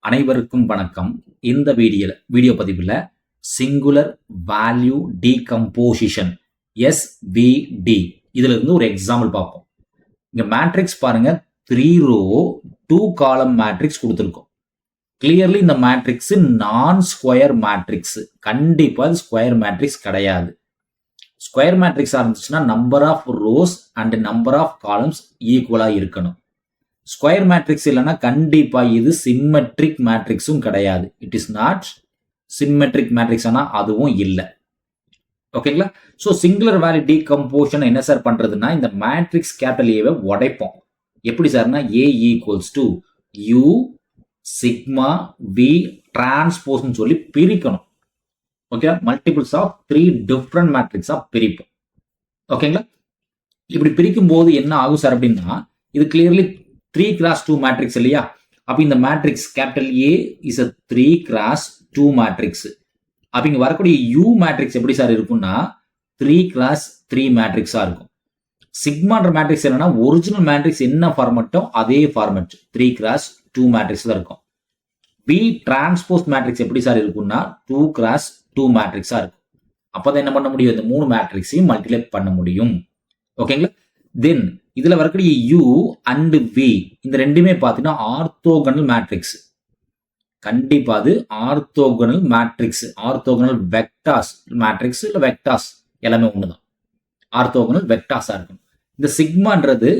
அனைவருக்கும் வணக்கம். இந்த வீடியோ பதிவில் சிங்குலர் வேல்யூ டீகம்போசிஷன் SVD இதுல இருந்து ஒரு எக்ஸாம்பிள் பார்ப்போம். இங்க மேட்ரிக்ஸ் பாருங்க, 3 ரோ 2 காலம் மேட்ரிக்ஸ் கொடுத்துருக்கோம். கிளியர்லி இந்த மேட்ரிக்ஸ் நான் ஸ்கொயர் மேட்ரிக்ஸ், கண்டிப்பா இது ஸ்கொயர் மேட்ரிக்ஸ் கிடையாது. ஸ்கொயர் மேட்ரிக்ஸ் இருந்துச்சுன்னா number of rows and number of columns ஈக்குவலா இருக்கணும். ஸ்கொயர் மேட்ரிக்ஸ் இல்லைன்னா கண்டிப்பா இது சிம்மெட்ரிக் மேட்ரிக்ஸும் கிடையாது. It is not symmetric matrix, ஆனா அதுவும் இல்லை. ஓகேங்களா? ஸோ சிங்குலர் வேல்யூ டீகம்போசிஷன் என்ன சார் பண்றதுன்னா, இந்த மேட்ரிக்ஸ் கேபிட்டல் ஏவை உடைப்போம். எப்படி சார்னா, A equals to U sigma V டிரான்ஸ்போஸ்ன்னு சொல்லி பிரிக்கணும். ஓகே, மல்டிபிள்ஸ் ஆஃப் 3 டிஃப்ரெண்ட் மேட்ரிக்ஸா பிரிப்போம். ஓகேங்களா? இப்படி பிரிக்கும் போது என்ன ஆகும் சார் அப்படின்னா, இது கிளியர்லி 3 x 2 மேட்ரிக்ஸ் இல்லையா? அப்ப இந்த matrix capital A is a 3 x 2 matrix. அப்ப இங்க வரக்கூடிய U மேட்ரிக்ஸ் எப்படி சார் இருக்கும்னா 3 x 3 மேட்ரிக்ஸா இருக்கும். சிக்மான்ற மேட்ரிக்ஸ் என்னன்னா ஒரிஜினல் மேட்ரிக்ஸ் என்ன ஃபார்மட்டோ அதே ஃபார்மட் 3 x 2 மேட்ரிக்ஸ் தான் இருக்கும். B டிரான்ஸ்போஸ் மேட்ரிக்ஸ் எப்படி சார் இருக்கும்னா 2 x 2 மேட்ரிக்ஸா இருக்கும். அப்பதான் என்ன பண்ண முடியும், இந்த 3 மேட்ரிக்ஸையும் மல்டிப்ளை பண்ண முடியும். ஓகேங்களா? தென் இதுல வரக்கூடிய U அண்ட் V இந்த ரெண்டுமே பார்த்தீங்கன்னா ஆர்த்தோகனல் மேட்ரிக்ஸ். கண்டிப்பா அது orthogonal matrix, orthogonal vectors matrix இல்ல வெக்டார்ஸ் எல்லாமே ஒண்ணுதான். ஆர்த்தோகனல் வெக்டார்ஸா இருக்கும். இந்த சிக்மான்றது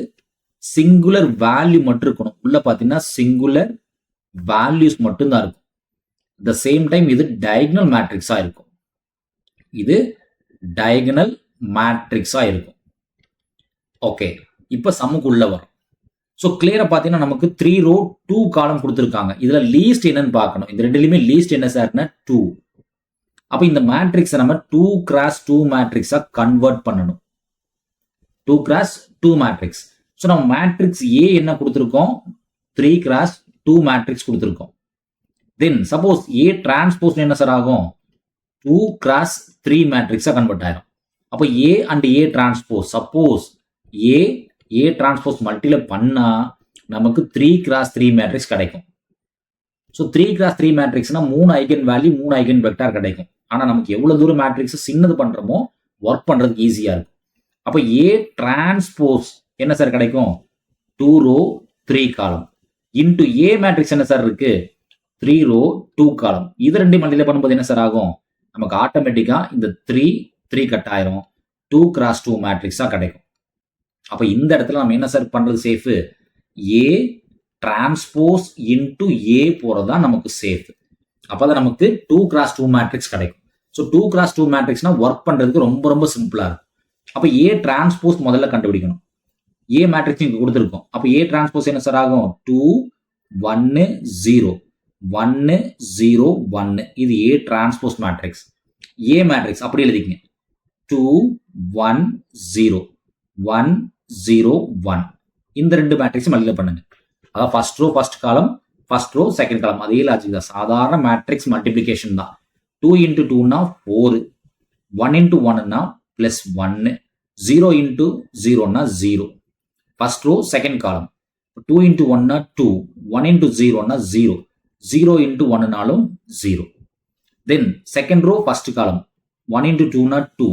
சிங்குலர் வேல்யூ மட்டும் இருக்கணும். உள்ள பார்த்தீங்கன்னா சிங்குலர் வேல்யூஸ் மட்டும்தான் இருக்கும். த சேம் டைம் இது டயகனல் மேட்ரிக்ஸா இருக்கும். இது டயகனல் மேட்ரிக்ஸா இருக்கும். ஓகே, இப்ப சம்முக்குள்ள வரும். ஸோ கிளியரா பார்த்தீங்கன்னா நமக்கு 3 ரோ 2 காலம் கொடுத்துருக்காங்க. இதுல லீஸ்ட் என்னன்னு பார்க்கணும். இந்த ரெண்டுலையுமே லீஸ்ட் என்ன சார்னா 2. அப்ப இந்த மேட்ரிக்ஸை நம்ம 2 x 2 மேட்ரிக்ஸா கன்வெர்ட் பண்ணணும். 2 x 2 மேட்ரிக்ஸ். ஸோ நம்ம மேட்ரிக்ஸ் A என்ன கொடுத்துருக்கோம், 3 x 2 மேட்ரிக்ஸ் கொடுத்துருக்கோம். தென் சப்போஸ் A டிரான்ஸ்போஸ் என்ன சார் ஆகும், 2 x 3 மேட்ரிக்ஸா கன்வெர்ட் ஆயிரும். அப்ப A and A transpose, suppose A transpose multiply பண்ணா நமக்கு 3 x 3 மேட்ரிக்ஸ் கிடைக்கும். So 3 x 3 மேட்ரிக்ஸ்னா 3 eigen value 3 eigen vector கிடைக்கும். ஆனா நமக்கு எவ்வளவு தூரம் மேட்ரிக்ஸ் சின்னது பண்றோமோ ஒர்க் பண்றதுக்கு ஈஸியா இருக்கும். அப்ப A டிரான்ஸ்போஸ் என்ன சார் கிடைக்கும், 2 ரோ 3 காலம் இன்டு A மேட்ரிக்ஸ் என்ன சார் இருக்கு, 3 ரோ 2 காலம். இது ரெண்டையும் மல்டிப்ளை பண்ணும்போது என்ன சார் ஆகும், நமக்கு ஆட்டோமேட்டிக்கா இந்த 3 கட் ஆயிரும், 2 x 2 மேட்ரிக்ஸா கிடைக்கும். அப்ப இந்த இடத்துல நம்ம என்ன சார் பண்றது safe, A transpose into A போறதா நமக்கு சேஃப். அப்பதான் நமக்கு 2 x 2 மேட்ரிக்ஸ் கிடைக்கும். ஸோ 2 x 2 மேட்ரிக்ஸ்னா ஒர்க் பண்றதுக்கு ரொம்ப ரொம்ப சிம்பிளா இருக்கும். அப்ப A டிரான்ஸ்போஸ் முதல்ல கண்டுபிடிக்கணும். A மேட்ரிக்ஸ் இங்க கொடுத்துருக்கோம். அப்ப A டிரான்ஸ்போஸ் என்ன சார் ஆகும், 2 1 0 1 0 1. இது A transpose matrix. A matrix அப்படி எழுதிக்கங்க, 2 1 0 1 0 1. இந்த ரெண்டு மேட்ரிக்ஸ் மல்டிப்ளை பண்ணுங்க. அதாவது first row first column, first row second column, அதே லாஜிக் தான். சாதாரண மேட்ரிக்ஸ் மல்டிப்ளிகேஷன் தான். 2 into 2 னா 4, 1 into 1 னா பிளஸ் 1, 0 into 0 னா 0. ஃபர்ஸ்ட் ரோ செகண்ட் காலம், 2 into 1 னா 2, 1 into 0 னா 0, 0 into 1 னாலும் 0. தென் second row first column, 1 into 2 னா 2,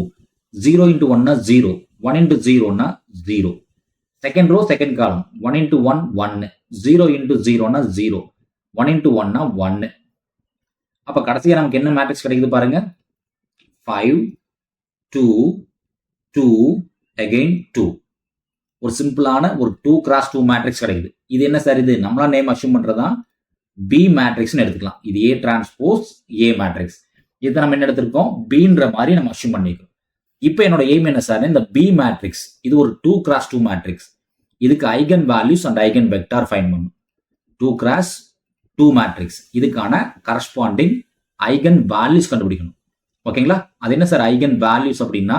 0 into 1 னா 0, 1 into 0 னா 0. செகண்ட் ரோ செகண்ட் காலம், 1 into 1 1, 0 into 0 னா 0, 1 into 1 னா 1. அப்ப கடைசியா நமக்கு என்ன மேட்ரிக்ஸ் கிடைக்குது பாருங்க, 5 2 2 again 2. ஒரு சிம்பிளான ஒரு 2 x 2 மேட்ரிக்ஸ் கிடைக்குது. இது என்ன சார், இது நம்மளா நேம் அஷ்யூம் பண்றதா B மேட்ரிக்ஸ்னு எடுத்துக்கலாம். இது A டிரான்ஸ்போஸ் A மேட்ரிக்ஸ். இதை நம்ம என்ன எடுத்திருக்கோம், Bன்ற மாதிரி நம்ம அஷ்யூம் பண்ணிக்கிறோம். இப்போ என்னோட எய்ம் என்ன சார், இந்த B மேட்ரிக்ஸ் இது ஒரு 2 x 2 மேட்ரிக்ஸ். இதுக்கு eigen values and eigen vector find பண்ணணும். 2 x 2 மேட்ரிக்ஸ், இதுக்கான கரஸ்பாண்டிங் ஐகன் வேல்யூஸ் கண்டுபிடிக்கணும். ஓகேங்களா? அது என்ன சார் ஐகன் வேல்யூஸ் அப்படின்னா,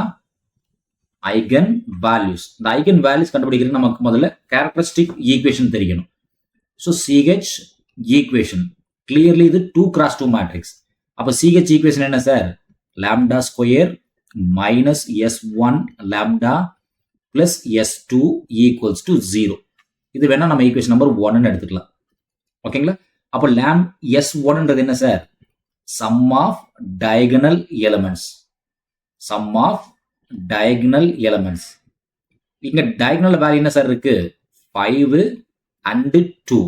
ஐகன் வேல்யூஸ். இந்த ஐகன் வேல்யூஸ் கண்டுபிடிக்கிறது நமக்கு முதல்ல கேரக்டரிஸ்டிக் ஈக்குவேஷன் தெரியணும். ஸோ CH ஈக்குவேஷன் கிளியர்லி இது 2 x 2 மேட்ரிக்ஸ். அப்ப CH ஈக்குவேஷன் என்ன sir, lambda square minus S1 lambda plus S2 equals to 0. இது வேணா நம்ம ஈக்குவேஷன் நம்பர் 1 எடுத்துக்கலாம். ஓகேங்களா? அப்போ S1ன்றது என்ன sir? Sum of diagonal elements. Sum of diagonal elements. இங்க டயகனல் வேல்யூ என்ன சார் இருக்கு? 5 and 2.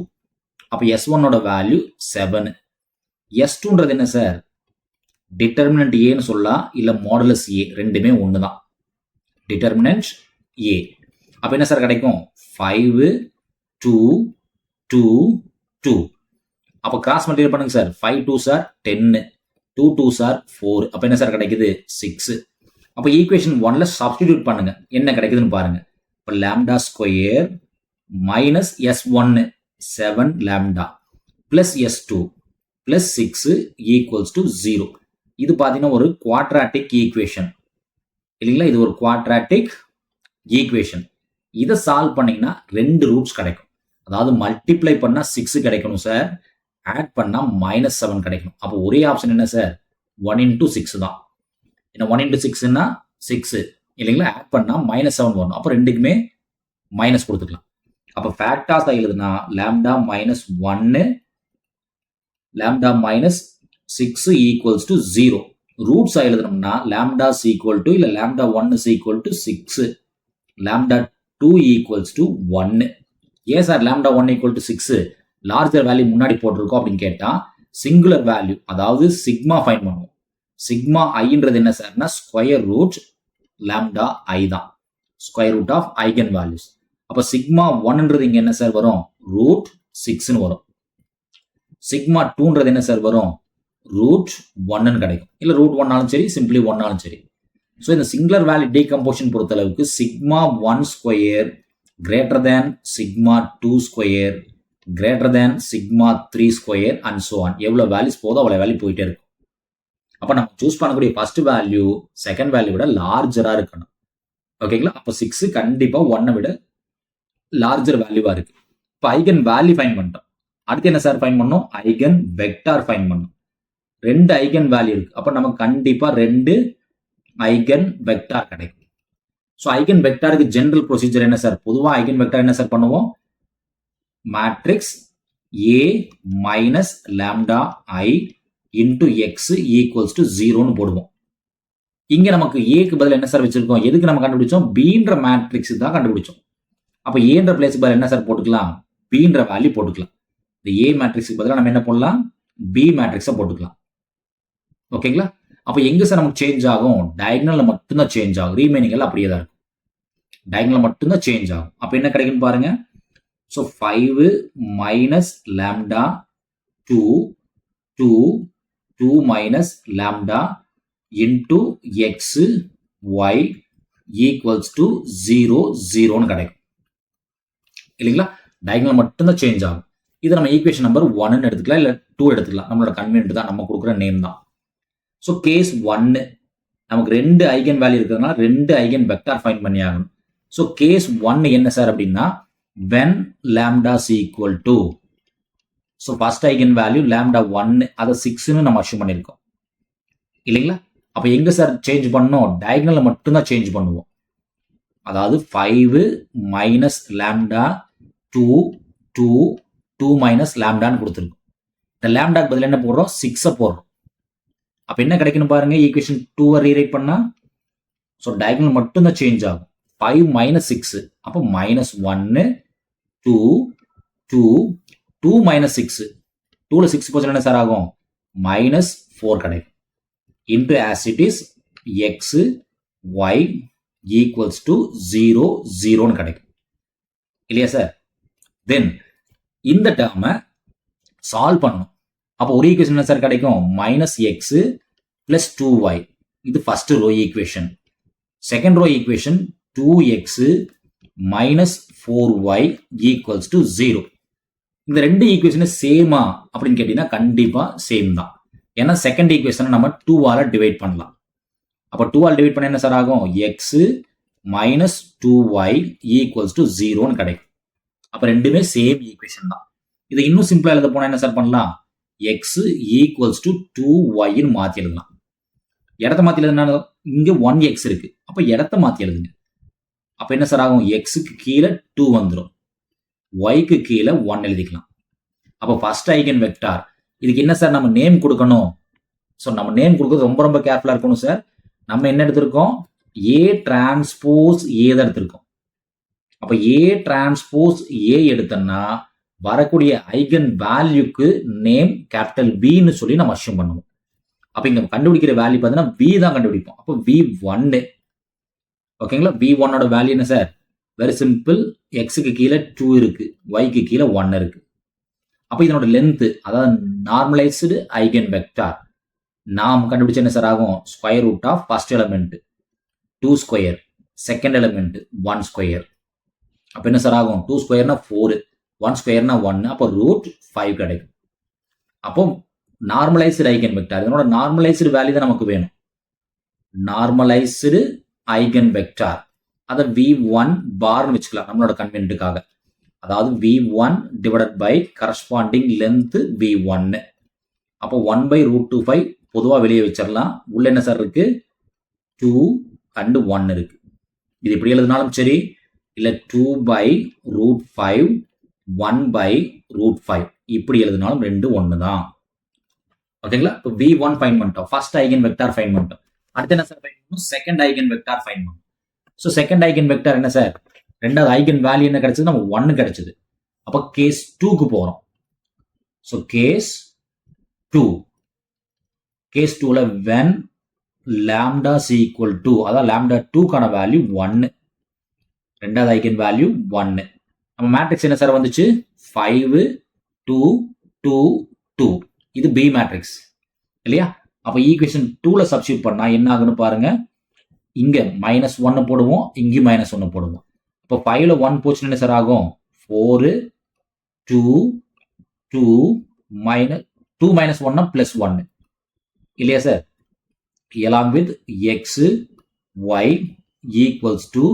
அப்ப S1ஓட வேல்யூ 7. S2ன்றது என்ன சார்? டிட்டர்மினன்ட் ஏன்னு சொல்லலாம், இல்ல மாடுலஸ் ஏ, ரெண்டுமே ஒண்ணுதான். டிட்டர்மினன்ட் ஏ. அப்ப என்ன சார் கிடைக்கும்? 5 2 2 2. அப்ப கிராஸ் மல்டிப்ளை பண்ணுங்க sir. 5 2s are 10, 2 2s are 4. அப்ப என்ன சார் கிடைக்குது? 6. அப்ப ஈக்குவேஷன் 1ல சப்ஸ்டிடியூட் பண்ணுங்க, என்ன கிடைக்குதுன்னு பாருங்க. இப்ப lambda square minus S1 7 lambda plus S2 plus 6 equals to 0. இது பாத்தீங்கன்னா ஒரு குவாட்ராட்டிக் ஈக்குவேஷன் இல்லைங்களா? இது ஒரு குவாட்ராட்டிக் ஈக்குவேஷன். இதை சால்வ் பண்ணீங்கன்னா 2 ரூட்ஸ் கிடைக்கும். அதாவது மல்டிப்ளை பண்ணா 6 கிடைக்கணும் சார், ஆட் பண்ணா -7 கிடைக்கணும். அப்போ ஒரே ஆப்ஷன் என்ன சார்? 1 into 6 தான். ஏன்னா 1 into 6ன்னா 6 இல்லைங்களா? ஆட் பண்ணா -7 வரும். அப்போ ரெண்டுக்குமே மைனஸ் கொடுத்துக்கலாம். அப்போ ஃபேக்டாஸா எழுதுனா lambda -1 lambda -6 ஈக்குவல்ஸ் டு 0. ரூட்ஸா எழுதணும்னா lambda is equal to இல்ல lambda 1 is equal to 6, lambda 2 equals to 1. ஏன் sir lambda 1 equal to 6 larger value முன்னாடி போட்டிருக்கோம் அப்படின்னு கேட்டா, சிங்குலர் வேல்யூ அதாவது சிக்மா ஃபைண்ட் பண்ணுவோம். சிக்மா ஐன்றது என்ன சார்னா ஸ்கொயர் ரூட் lambda ஐ தான், square root of eigen values. அப்ப சிக்மா 1ன்றது இங்க என்ன சார் வரும்? ரூட் 6ன்னு வரும். சிக்மா 2ன்றது என்ன சார் வரும்? ரூட் 1ன்னு கிடைக்கும். இல்ல ரூட் 1னாலும் சரி, சிம்பிளி 1னாலும் சரி. ஸோ இந்த சிங்குலர் வேல்யூ டீகம்போசிஷன் பொறுத்த அளவுக்கு sigma 1 square greater than sigma 2 square greater than sigma 3 square and so on. எவ்வளவு வேல்யூஸ் போதோ அவ்வளவு வேல்யூ போயிட்டே இருக்கும். அப்ப நம்ம சூஸ் பண்ணக்கூடிய ஃபர்ஸ்ட் வேல்யூ செகண்ட் வேல்யூ விட லார்ஜரா இருக்கணும். ஓகேங்களா? அப்ப 6 கண்டிப்பா 1 விட லார்ஜர் வேல்யூவா இருக்கு. இப்போ ஐகன் வேல்யூ ஃபைண்ட் பண்ணிட்டோம். அடுத்து என்ன சார் ஃபைண்ட் பண்ணோம்? ஐகன் வெக்டார் ஃபைண்ட் பண்ணோம். 2 ஐகன் வேல்யூ இருக்கு. அப்ப நமக்கு கண்டிப்பா 2 ஐகன் வெக்டார் கிடைக்கும். ஸோ ஐகன் வெக்டாருக்கு ஜெனரல் ப்ரொசீஜர் என்ன சார்? பொதுவா ஐகன் வெக்டார் என்ன சார் பண்ணுவோம்? Matrix A minus lambda I into X equals to 0ன்னு போடுவோம். இங்க நமக்கு ஏக்கு பதில் என்ன சார் வச்சிருக்கோம்? எதுக்கு நம்ம கண்டுபிடிச்சோம்? பீன்ற மேட்ரிக்ஸ் தான் கண்டுபிடிச்சோம். அப்ப ஏன்ற பிளேஸ்க்கு பதில் என்ன சார் போட்டுக்கலாம்? பீன்ற வேல்யூ போட்டுக்கலாம். இந்த ஏ மேட்ரிக்ஸ்க்கு பதிலாக நம்ம என்ன போடலாம்? பி மேட்ரிக்ஸை போட்டுக்கலாம். ஓகேங்களா? அப்ப எங்க சார் நமக்கு சேஞ்ச் ஆகும்? டயகனல்ல மட்டும்தான் சேஞ்ச் ஆகும். ரீமைனிங் எல்லாம் அப்படியே தான் இருக்கும். டயகனல் மட்டும்தான் சேஞ்ச் ஆகும். அப்ப என்ன கிடைக்குன்னு பாருங்க. So 5 minus lambda 2 minus lambda into x y equals to 0 கிடைக்கும் இல்லைங்களா? டயகனல் மட்டும்தான் சேஞ்ச் ஆகும். இது நம்ம ஈக்குவேஷன் நம்பர் 1 எடுத்துக்கலாம், இல்ல 2 எடுத்துக்கலாம். நம்மளோட கன்வீனியன்ட் தான், நம்ம கொடுக்குற நேம் தான். ஸோ கேஸ் 1 நமக்கு 2 ஐகன் வேல்யூ இருக்கிறதுனால 2 ஐகன் வெக்டார் ஃபைண்ட் பண்ணி ஆகணும். ஸோ கேஸ் 1 என்ன சார் அப்படின்னா, when lambda is equal to, so first eigen value lambda 1 அதை 6ன்னு நம்ம அஷ்யூம் பண்ணியிருக்கோம் இல்லைங்களா? அப்ப எங்க சார் சேஞ்ச் பண்ணோம்? டயகனல்ல மட்டும்தான் சேஞ்ச் பண்ணுவோம். அதாவது 5 minus lambda 2 minus lambdaன்னு கொடுத்துருக்கோம். இந்த lambdaக்கு பதில் என்ன போடுறோம்? 6 போடுறோம். அப்ப என்ன கிடைக்கணும் பாருங்க. ஈக்குவேஷன் 2 ரீரைட் பண்ணா, ஸோ டயகனல் மட்டும்தான் சேஞ்ச் ஆகும். 5 minus 6 அப்போ -1 2 minus 6 2ல 6 போச்சுன்னா என்ன சார் ஆகும்? -4 கிடைக்கும். into as it is x y equals to 0 கிடைக்கும் இல்லையா சார்? தென் இந்த டேர்மை சால்வ் பண்ணணும். அப்போ ஒரு ஈக்குவேஷன் என்ன சார் கிடைக்கும்? -x plus 2y. இது first row equation. Second row equation 2x minus 4y equals to 0. இந்த ரெண்டு ஈக்குவேஷன் சேமா அப்படின்னு கேட்டீங்கன்னா கண்டிப்பா சேம் தான். ஏன்னா செகண்ட் ஈக்குவேஷனை நம்ம 2ஆல டிவைட் பண்ணலாம். அப்ப 2ஆல் டிவைட் பண்ண என்ன சார் ஆகும்? x minus 2y equals to 0ன்னு கிடைக்கும். அப்ப ரெண்டுமே சேம் ஈக்குவேஷன் தான். இதை இன்னும் சிம்பிளா எழுத போனா என்ன சார் பண்ணலாம்? x equals to 2y மாத்தி எழுதலாம். இடத்த மாத்தி எழுதுனா இங்க 1x இருக்கு. அப்ப இடத்த மாத்தி எழுதுங்க. அப்ப என்ன சார் ஆகும்? எக்ஸுக்கு கீழே 2 வந்துடும், ஒய்க்கு கீழே 1 எழுதிக்கலாம். அப்போ ஃபர்ஸ்ட் ஐகன் வெக்டார் இதுக்கு என்ன சார் நம்ம நேம் கொடுக்கணும். ஸோ நம்ம நேம் கொடுக்கறது ரொம்ப ரொம்ப கேர்ஃபுல்லாக இருக்கணும் சார். நம்ம என்ன எடுத்திருக்கோம், ஏ டிரான்ஸ்போஸ் ஏ தான் எடுத்திருக்கோம். அப்போ ஏ டிரான்ஸ்போஸ் ஏ எடுத்தோம்னா வரக்கூடிய ஐகன் வேல்யூக்கு நேம் கேபிட்டல் பின்னு சொல்லி நம்ம அஷ்யூம் பண்ணுவோம். அப்போ இங்க கண்டுபிடிக்கிற வேல்யூ பார்த்தீங்கன்னா வி தான் கண்டுபிடிப்போம். அப்போ V1 ஓகேங்களா. V1ஓட வேல்யூ என்ன சார், வெரி சிம்பிள், எக்ஸுக்கு கீழே 2 இருக்கு, ஒய்க்கு கீழே 1 இருக்கு. அப்போ இதனோட லென்த், அதாவது நார்மலைஸ்டு ஐகன் வெக்டார் நாம் கண்டுபிடிச்ச என்ன சார் ஆகும், square root of first element 2 square, second element 1 square. அப்போ என்ன சார் ஆகும், 2 ஸ்கொயர்னா 4, 1 ஸ்கொயர்னா 1, அப்போ ரூட் 5 கிடைக்கும். அப்போ நார்மலைஸ்டு ஐகன் வெக்டார், இதனோட நார்மலைஸ்டு வேல்யூ தான் நமக்கு வேணும். நார்மலைஸ்டு ஐகன் வெக்டார் அதை V1 பார்னு வச்சுக்கலாம் நம்மளோட கன்வென்ட்டுக்காக. அதாவது V1 divided by corresponding length V1. அப்போ 1/√25 பொதுவாக வெளியே வச்சிடலாம். உள்ள என்ன சார் இருக்கு, 2 and 1 இருக்கு. இது இப்படி எழுதினாலும் சரி, இல்லை 2/√5 1/√5 இப்படி எழுதினாலும் ரெண்டு ஒன்று தான். ஓகேங்களா. இப்போ V1 ஃபைன் பண்ணிட்டோம், ஃபர்ஸ்ட் ஐகன் வெக்டார் ஃபைன் பண்ணிட்டோம். அடுத்து என்ன சார் ஃபைன் பண்ணணும், செகண்ட் ஐகன் வெக்டார் ஃபைன் பண்ணணும். ஸோ செகண்ட் ஐகன் வெக்டார் என்ன சார், ரெண்டாவது ஐகன் வேல்யூ என்ன கிடைச்சது, நமக்கு 1 கிடைச்சது. அப்போ கேஸ் 2க்கு போறோம். ஸோ கேஸ் 2, கேஸ் 2ல when lambda is equal to, அதாவது lambda 2க்கான வேல்யூ 1, ரெண்டாவது ஐகன் வேல்யூ 1. நம்ம மேட்ரிக்ஸ் என்ன சார் வந்துச்சு, 5 2 2 2. இது பி மேட்ரிக்ஸ் இல்லையா. அப்போ ஈக்குவேஷன் 2ல சப்ஸ்டிட்யூட் பண்ணா என்ன ஆகுன்னு பாருங்க. இங்க -1 போடுவோம், இங்கேயும் -1 போடுவோம். இப்போ 5ல 1 போச்சுன்னு என்ன சார் ஆகும், 4 2 2 2 -1 +1 இல்லையா sir. along with x y equals to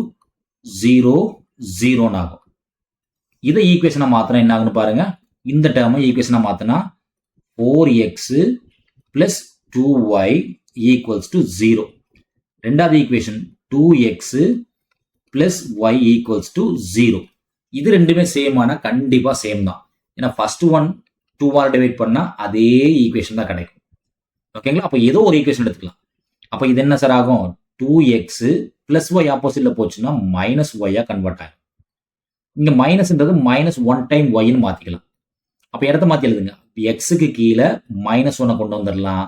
0 0 ஆகும். இதை ஈக்குவேஷனை மாத்தினா என்ன ஆகுன்னு பாருங்க. இந்த டேர்மை ஈக்குவேஷனை மாத்தினா 4x plus 2y equals to 0. ரெண்டாவது equation 2x plus y equals to 0. இது ரெண்டுமே சேம் ஆனா கண்டிப்பா சேம் தான். ஏன்னா ஃபர்ஸ்ட் ஒன் 2ஆல் டிவைட் பண்ணா அதே ஈக்குவேஷன் தான் கிடைக்கும். ஓகேங்களா. அப்போ ஏதோ ஒரு ஈக்குவேஷன் எடுத்துக்கலாம். அப்போ இது என்ன சார் ஆகும், 2x plus y ஆப்போசிட்ல போச்சுன்னா -y கன்வெர்ட் ஆகும். இங்க மைனஸ்ன்றது -1 டைம் yன்னு மாத்திக்கலாம். அப்ப இடத்த மாத்தி எழுதுங்க. எக்ஸுக்கு கீழே -1 கொண்டு வந்துடலாம்,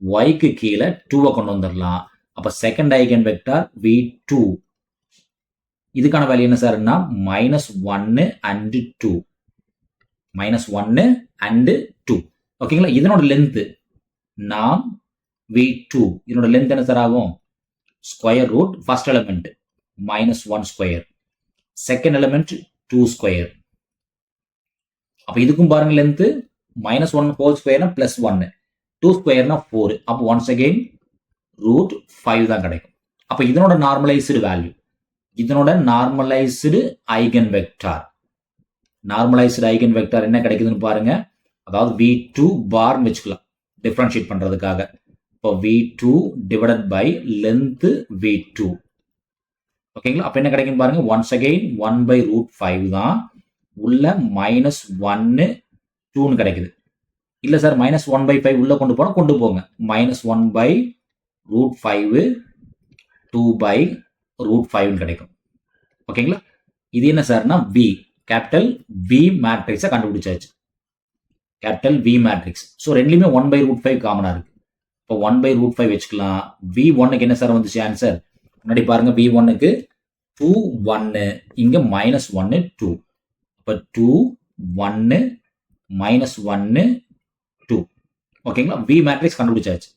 ஒய்க்கு கீழே 2 கொண்டு வந்துடலாம். அப்ப செகண்ட் ஐகன் வெக்டார் V2, இதுக்கான வேல்யூ என்ன சார்னா -1 and 2, -1 and 2. ஓகேங்களா. இதனோட லென்த் நாம் V2, இதனோட லென்த் என்ன சார் ஆகும், square root first element -1 square, second element 2 square. அப்ப இதுக்கும் பாருங்க லென்த் -1 ஹோல் ஸ்கொயர்னா +1, 2 ஸ்கொயர்னா 4. அப்போ ஒன்ஸ் அகெயின் √5 தான் கிடைக்கும். அப்ப இதனோட நார்மலைஸ்டு வேல்யூ, இதனோட normalised eigen vector, normalised eigen vector என்ன கிடைக்குதுன்னு பாருங்க. அதாவது V2 பார் வச்சுக்கலாம் டிஃபரன்ஷியேட் பண்றதுக்காக. இப்போ V2 divided by length V2. ஓகேங்களா. அப்ப என்ன கிடைக்கும் பாருங்க, ஒன்ஸ் அகெயின் 1/√5 தான், உள்ள -1 2 கிடைக்குது. இல்ல சார் -1/5 உள்ள கொண்டு போனா கொண்டு போங்க. -1/√5 2/√5 கிடைக்கும். ஓகேங்களா. இது என்ன சார்னா V, கேபிட்டல் V மேட்ரிக்ஸை கண்டுபிடிச்சாச்சு. Capital V matrix. ஸோ ரெண்டுலையுமே 1/√5 காமனா இருக்கு. இப்போ 1/√5 வச்சுக்கலாம். V1க்கு என்ன சார் வந்துச்சு ஆன்சர், முன்னாடி பாருங்க. V1க்கு 2 1, இங்க -1 2. அப்ப 2 1 -1 2. ஓகேங்களா. V மேட்ரிக்ஸ் கண்டுபிடிச்சாச்சு.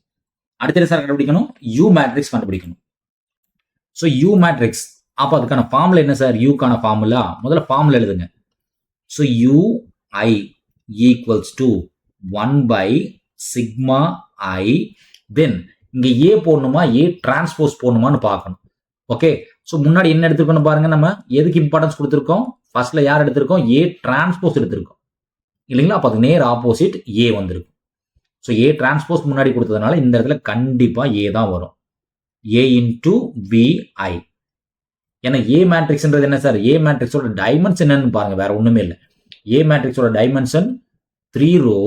அடுத்த சார் கண்டுபிடிக்கணும், U மேட்ரிக்ஸ் கண்டுபிடிக்கணும். ஸோ U மேட்ரிக்ஸ், அப்போ அதுக்கான ஃபார்முலா என்ன சார், யூக்கான ஃபார்முலா முதல்ல ஃபார்முலா எழுதுங்க. So UI equals to 1/σi. தென் இங்க A போடணுமா, A டிரான்ஸ்போஸ் போடணுமான்னு பார்க்கணும். ஓகே. ஸோ முன்னாடி என்ன எடுத்துக்கணும் பாருங்க, நம்ம எதுக்கு இம்பார்ட்டன்ஸ் கொடுத்துருக்கோம், ஃபர்ஸ்ட்ல யார் எடுத்திருக்கோம், A டிரான்ஸ்போஸ் எடுத்திருக்கோம் இல்லைங்களா. அப்போ அது நேர் ஆப்போசிட் A வந்திருக்கும். ஸோ A டிரான்ஸ்போஸ் முன்னாடி கொடுத்ததுனால இந்த இடத்துல கண்டிப்பா A தான் வரும், A into VI. ஏன்னா A மேட்ரிக்ஸ்ன்றது என்ன சார், A மேட்ரிக்ஸோட டைமென்ஷன் என்னன்னு பாருங்க, வேற ஒண்ணுமே இல்லை. A மேட்ரிக்ஸோட டைமென்ஷன் 3 ரோ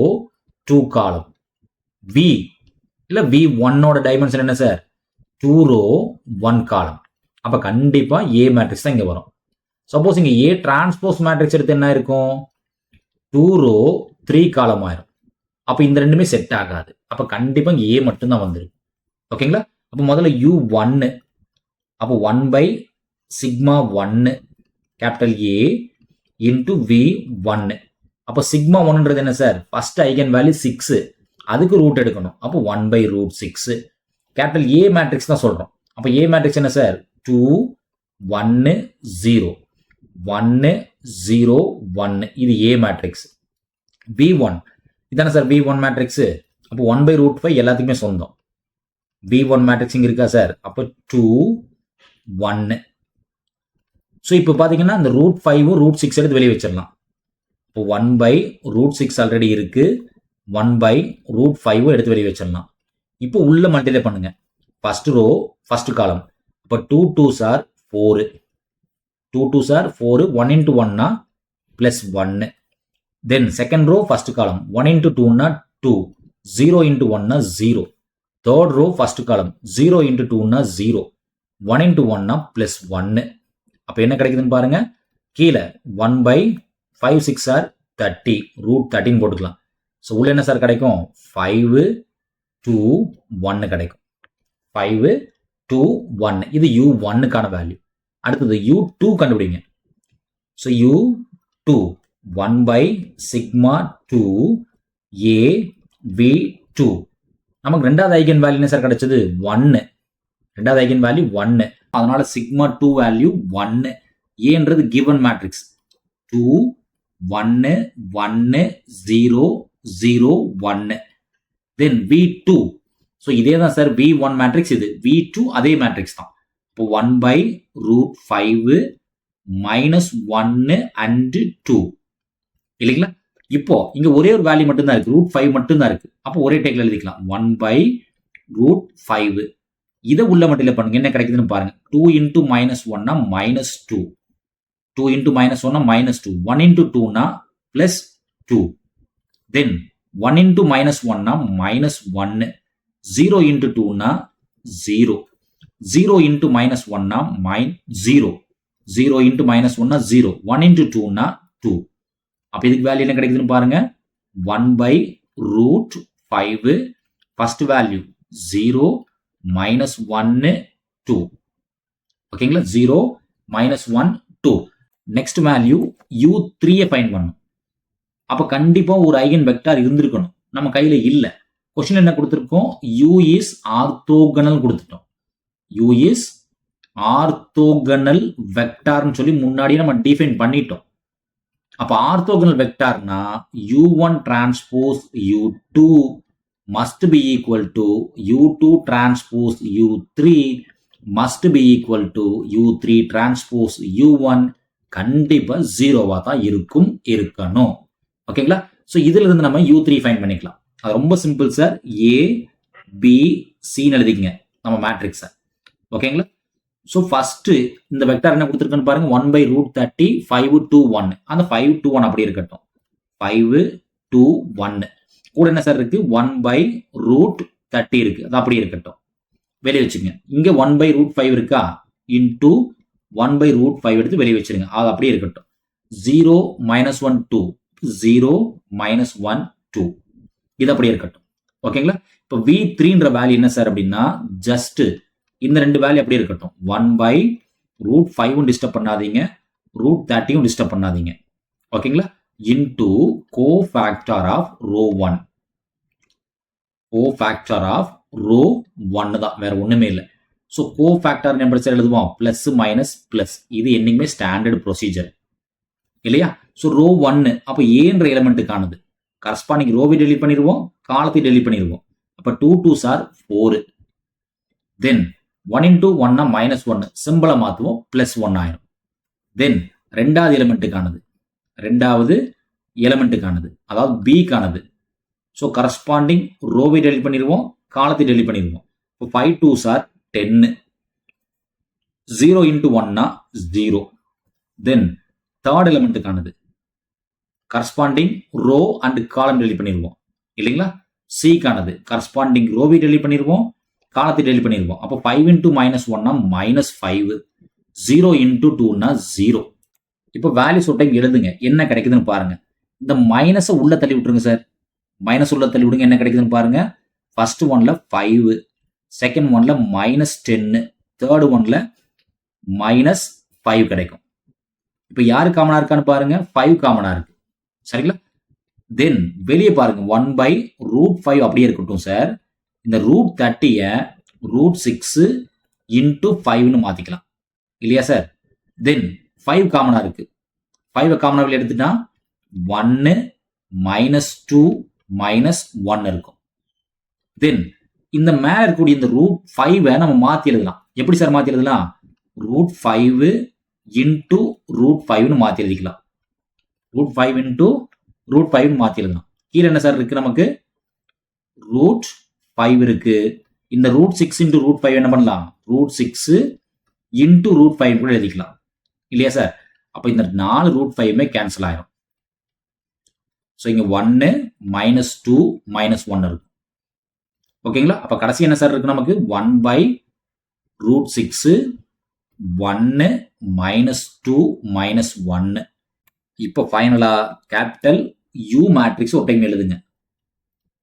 2 காலம். வி இல்ல V1ஓட டைமென்ஷன் என்ன சார்? 2 ரோ 1 காலம். அப்ப கண்டிப்பா A மேட்ரிக்ஸ் தான் இங்க வரும். சப்போஸ் இங்க A டிரான்ஸ்போஸ் மேட்ரிக்ஸ் எடுத்து என்ன இருக்கும்? 2 ரோ 3 காலம் ஆயிரும். அப்ப இந்த ரெண்டுமே செட் ஆகாது. அப்ப கண்டிப்பா இங்க A மட்டும் தான் வந்திருக்கு. ஓகேங்களா? அப்ப முதல்ல U1 அப்ப 1 by sigma 1 capital A into V1. அப்ப sigma 1ன்றது என்ன சார்? First eigen value 6. அதுக்கு ரூட் எடுக்கணும். அப்போ 1 by root 6. Capital A matrix தான் சொல்றோம். அப்ப A மேட்ரிக்ஸ் என்ன சார்? 2 1 0 1 0 1. இது A மேட்ரிக்ஸ். V1 இதான சார் V1 மேட்ரிக்ஸ். அப்போ 1 by root 5 எல்லாத்துக்குமே சொந்தம். V1 மேட்ரிக்ஸ் இங்க இருக்கா சார்? அப்போ 2 1. ஸோ இப்போ பார்த்தீங்கன்னா இந்த ரூட் 5 ரூட் 6 எடுத்து வெளியே வச்சிடலாம். இப்போ 1 by root 6 ஆல்ரெடி இருக்கு. 1 by root 5 எடுத்து வெளியே வச்சிடலாம். இப்போ உள்ள மல்டிப்ளை பண்ணுங்க. ஃபர்ஸ்ட் ரோ ஃபர்ஸ்ட் காலம். இப்போ 2 2s are 4. 2 2s are 4. 1 into 1 plus 1. Then second row first column. 1 into 2 2. 0 into 1 0. Third row first column. 0 into 2 0. 1 into 1 plus 1. அப்போ என்ன கிடைக்குதுன்னு பாருங்க. கீழே 1 by 5 6 are 30. ரூட் 13 போட்டுக்கலாம். ஸோ உள்ள என்ன சார் கிடைக்கும்? 5 2 1 கிடைக்கும். 5 2 1. இது U1க்கான வேல்யூ. அடுத்தது U2 கண்டுபிடிங்க. So U2 1 by sigma 2 A V2. நமக்கு ரெண்டாவது ஐகன் வேல்யூ என்ன சார் கிடைச்சது? 1. ரெண்டாவது ஐகன் வேல்யூ 1. அதனால சிக்மா 2 வேல்யூ 1. ஏன்றது கிவன் மேட்ரிக்ஸ். 2 1 1 0 0 1. தென் V2. ஸோ இதே தான் சார் V1 மேட்ரிக்ஸ். இது V2 அதே மேட்ரிக்ஸ் தான். இப்போ 1 by root 5 minus 1 and 2 இல்லைங்களா? இப்போ இங்க ஒரே ஒரு வேல்யூ மட்டும் தான் இருக்கு. ரூட் 5 மட்டும் தான் இருக்கு. அப்போ ஒரே டேக்ல எழுதிக்கலாம். 1 by root 5. இதை உள்ள மல்டிப்ளை பண்ணுங்க. என்ன கிடைக்குதுன்னு பாருங்க. 2 into minus 1 minus 2. 2 into minus 1 minus 2. 1 into 2 plus 2. Then 1 into minus 1 minus 1. 0 into 2 0. 0 into minus 1 0. 0 into minus 1 0. 1 into 2 2. அப்ப இதுக்கு வேல்யூ என்ன கிடைக்குதுன்னு பாருங்க. 1 by root 5. first value 0 minus 1 2. ஓகேங்களா? 0 minus 1 2. Next value U3 find பண்ணணும். அப்ப கண்டிப்பா ஒரு ஐகன் வெக்டார் இருந்திருக்கணும். நம்ம கையில இல்ல. क्वेश्चन என்ன கொடுத்திருக்கோம்? U is ஆர்த்தோகனல் கொடுத்துட்டோம். U is ஆர்த்தோகனல் வெக்டார்னு சொல்லி முன்னாடியே நம்ம டிஃபைன் பண்ணிட்டோம். அப்ப orthogonal வெக்டார்னா U1 transpose U2 must be equal to U2 transpose U3 must be equal to U3 transpose U1. கண்டிப்பா 0வா தான் இருக்கணும். ஓகேங்களா? சோ இதுல இருந்து நம்ம U3 ஃபைண்ட் பண்ணிக்கலாம். அது ரொம்ப simple sir. A B C எழுதிக்கங்க நம்ம மேட்ரிக்ஸ. ஓகேங்களா? சோ ஃபர்ஸ்ட் இந்த வெக்டார் என்ன கொடுத்திருக்குன்னு பாருங்க. 1 by root 30 5 2 1. அந்த 5 2 1 அப்படியே இருக்கட்டும். 5 2 1. கூட என்ன சார் இருக்கு? 1 by root 30 இருக்கு. அது அப்படியே இருக்கட்டும். வெளியே வச்சுங்க. இங்க 1 by root 5 இருக்கா? into 1 by root 5 எடுத்து வெளியே வச்சிருங்க. அது அப்படியே இருக்கட்டும். 0 minus 1 2. 0 minus 1 2. இது அப்படியே இருக்கட்டும். ஓகேங்களா? இப்போ V3ன்ற வேல்யூ என்ன சார் அப்படின்னா ஜஸ்ட் இந்த ரெண்டு வேல்யூ அப்படியே இருக்கட்டும். 1 by root 5 டிஸ்டர்ப் பண்ணாதீங்க. root 30 டிஸ்டர்ப் பண்ணாதீங்க. ஓகேங்களா? into cofactor of row 1. cofactor of row 1 தான், வேற ஒண்ணுமே இல்லை. ஸோ கோஃபேக்டர் நம்பர் சார் எழுதுவோம். Plus minus plus. இது என்னைக்குமே ஸ்டாண்டர்ட் ப்ரொசீஜர் இல்லையா? ஸோ ரோ 1 அப்போ ஏன்ற எலிமெண்ட்டுக்கானது. கரஸ்பாண்டிங் ரோவை டெலிட் பண்ணிடுவோம், காலத்தை டெலிட் பண்ணிடுவோம். அப்போ 2 2s are 4. Then 1 into 1 minus 1 சிம்பிளை மாற்றுவோம், பிளஸ் 1 ஆயிரும். தென் ரெண்டாவது எலிமெண்ட்டுக்கானது அதாவது பிக்கானது. ஸோ கரஸ்பாண்டிங் ரோவை டெலிட் பண்ணிடுவோம், காலத்தை டெலிட் பண்ணிடுவோம். இப்போ 5 2s are 10. 0 into 1 0. Then third எலிமெண்ட்டுக்கானது corresponding row and column delete பண்ணிடுவோம் இல்லைங்களா. சிக்கானது கரஸ்பாண்டிங் ரோவை டெலிட் பண்ணிடுவோம், காலத்தை டெலிட் பண்ணிடுவோம். அப்போ 5 into -1 -5, 0 into 2 0. இப்போ வேல்யூ சொல்லிட்டு எழுதுங்க, என்ன கிடைக்குதுன்னு பாருங்க. இந்த மைனஸை உள்ள தள்ளி விட்டுருங்க சார், மைனஸ் உள்ள தள்ளி விடுங்க, என்ன கிடைக்குதுன்னு பாருங்க. ஃபர்ஸ்ட் ஒன்ல 5, செகண்ட் ஒன்ல -10, தேர்ட் ஒன்ல -5 கிடைக்கும். இப்போ யாரு காமனா இருக்கான்னு பாருங்க, 5 காமனா இருக்கு சரிங்களா. தென் வெளியே பாருங்க 1/√5 அப்படியே இருக்கட்டும் சார். இந்த √30 √6 into 5ன்னு மாத்திக்கலாம் இல்லையா சார். தென் 5 காமனா இருக்கு, 5 காமனா வெளியே எடுத்துட்டா 1 -2 -1 இருக்கும். தென் இந்த மேல இருக்கக்கூடிய இந்த √5 நம்ம மாத்தி எழுதலாம். எப்படி சார் மாத்தி எழுதலாம், √5 into √5ன்னு மாத்தி எழுதிக்கலாம். √5 into √5ன்னு மாத்தி எழுதலாம். கீழே என்ன சார் இருக்கு, நமக்கு √5 இருக்கு. இந்த √6 into √5 என்ன பண்ணலாம், √6 into √5 கூட எழுதிக்கலாம் இல்லையா சார். அப்ப இந்த 4 √5 கேன்சல் ஆயிரும். ஸோ இங்க 1 -2 -1 இருக்கும் ஓகேங்களா. அப்ப கடைசி என்ன சார் இருக்கு, நமக்கு 1/√6 1 -2 -1. இப்போ ஃபைனலா கேபிட்டல் U மேட்ரிக்ஸ் ஒரு டைம் எழுதுங்க.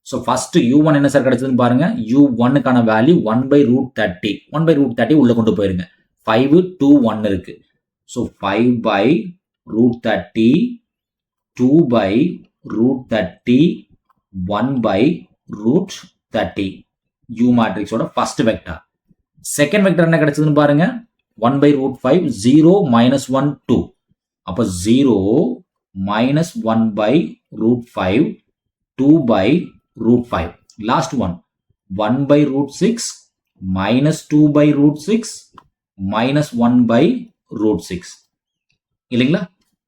ஸோ ஃபர்ஸ்ட் U1 என்ன சார் கிடைச்சதுன்னு பாருங்க. U1க்கான வேல்யூ 1/√30, 1/√30 உள்ள கொண்டு போயிருங்க. 5 2 1 இருக்கு. ஸோ 5/√30 2/√30 1/√30 U மேட்ரிக்ஸோட ஃபர்ஸ்ட் வெக்டர். செகண்ட் வெக்டர் என்ன கிடைச்சதுன்னு பாருங்க, 1/√5 0 -1 2. அப்போ 0 -1/√5 2/√5. லாஸ்ட் ஒன் 1/√6 -2/√6 -1/√6 இல்லைங்களா.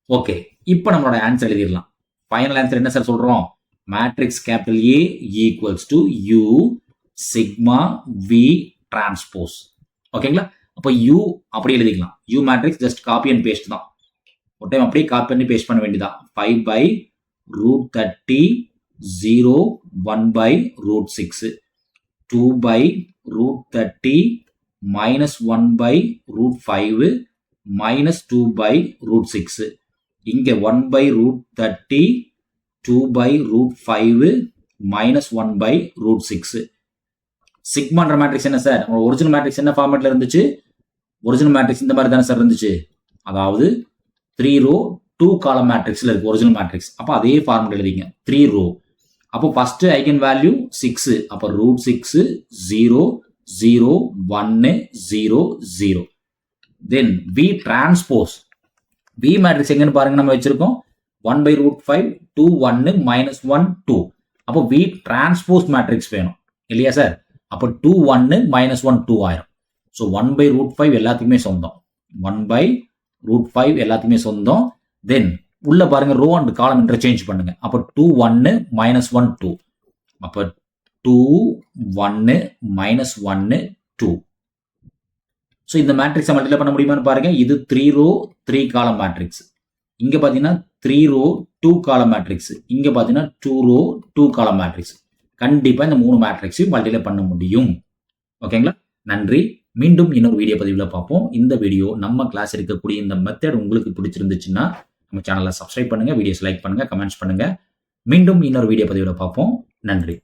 ஓகே, இப்போ நம்மளோட ஆன்சர் எழுதிடலாம். ஃபைனல் ஆன்சர் என்ன சார் சொல்றோம், matrix capital A equals to U sigma V transpose. ஓகேங்களா. அப்போ U அப்படியே எழுதிக்கலாம். U matrix just copy and paste தான். ஒரு டைம் அப்படியே காப்பி பண்ணி பேஸ்ட் பண்ண வேண்டியதான். 5/√30 0 1/√6 2/√30 -1/√5 -2/√6. இங்க 1/√30 2/√5 -1/√6. சிக்மான்ற மேட்ரிக்ஸ் என்ன சார், நம்ம ஒரிஜினல் மேட்ரிக்ஸ் என்ன ஃபார்மேட்ல இருந்துச்சு, ஒரிஜினல் மேட்ரிக்ஸ் இந்த மாதிரி தானே சார் இருந்துச்சு. அதாவது 3 row 2 column மேட்ரிக்ஸ்ல இருக்கு ஒரிஜினல் மேட்ரிக்ஸ். அப்போ அதே ஃபார்மேட் எழுதிங்க 3 row. அப்போ ஃபர்ஸ்ட் ஐகன் வேல்யூ 6, அப்போ √6 0 0 1 0 0. தென் V டிரான்ஸ்போஸ், V மேட்ரிக்ஸ் எங்கன்னு பாருங்க, நம்ம வச்சிருக்கோம் 1/√5 2 1 -1 2. அப்போ V டிரான்ஸ்போஸ் மேட்ரிக்ஸ் வேணும் இல்லையா சார். அப்போ 2 1 -1 2 ஆயிரும். ஸோ 1/√5 எல்லாத்துக்குமே சொந்தம், 1/√5 எல்லாத்துக்குமே சொந்தம். தென் உள்ள பாருங்க ரோ அண்ட் காலம் இன்டர்சேஞ்ச் பண்ணுங்க. அப்போ 2 1 -1 2. அப்போ 2 1 -1 2. ஸோ இந்த மேட்ரிக்ஸை மல்டிப்ளை பண்ண முடியுமான்னு பாருங்க. இது 3 row 3 column மேட்ரிக்ஸ். இங்க பாத்தீங்கன்னா 3 row 2 column மேட்ரிக்ஸ். இங்க பாத்தீங்கன்னா 2 row 2 column மேட்ரிக்ஸ். கண்டிப்பா இந்த 3 மேட்ரிக்ஸையும் மல்டிப்ளை பண்ண முடியும். ஓகேங்களா. நன்றி. மீண்டும் இன்னொரு வீடியோ பதிவில் பார்ப்போம். இந்த வீடியோ நம்ம கிளாஸ் இருக்கக்கூடிய இந்த மெத்தட் உங்களுக்கு பிடிச்சிருந்துச்சுன்னா நம்ம சேனலை சப்ஸ்கிரைப் பண்ணுங்க, வீடியோஸ் லைக் பண்ணுங்க, கமெண்ட்ஸ் பண்ணுங்க. மீண்டும் இன்னொரு வீடியோ பதிவில் பார்ப்போம். நன்றி.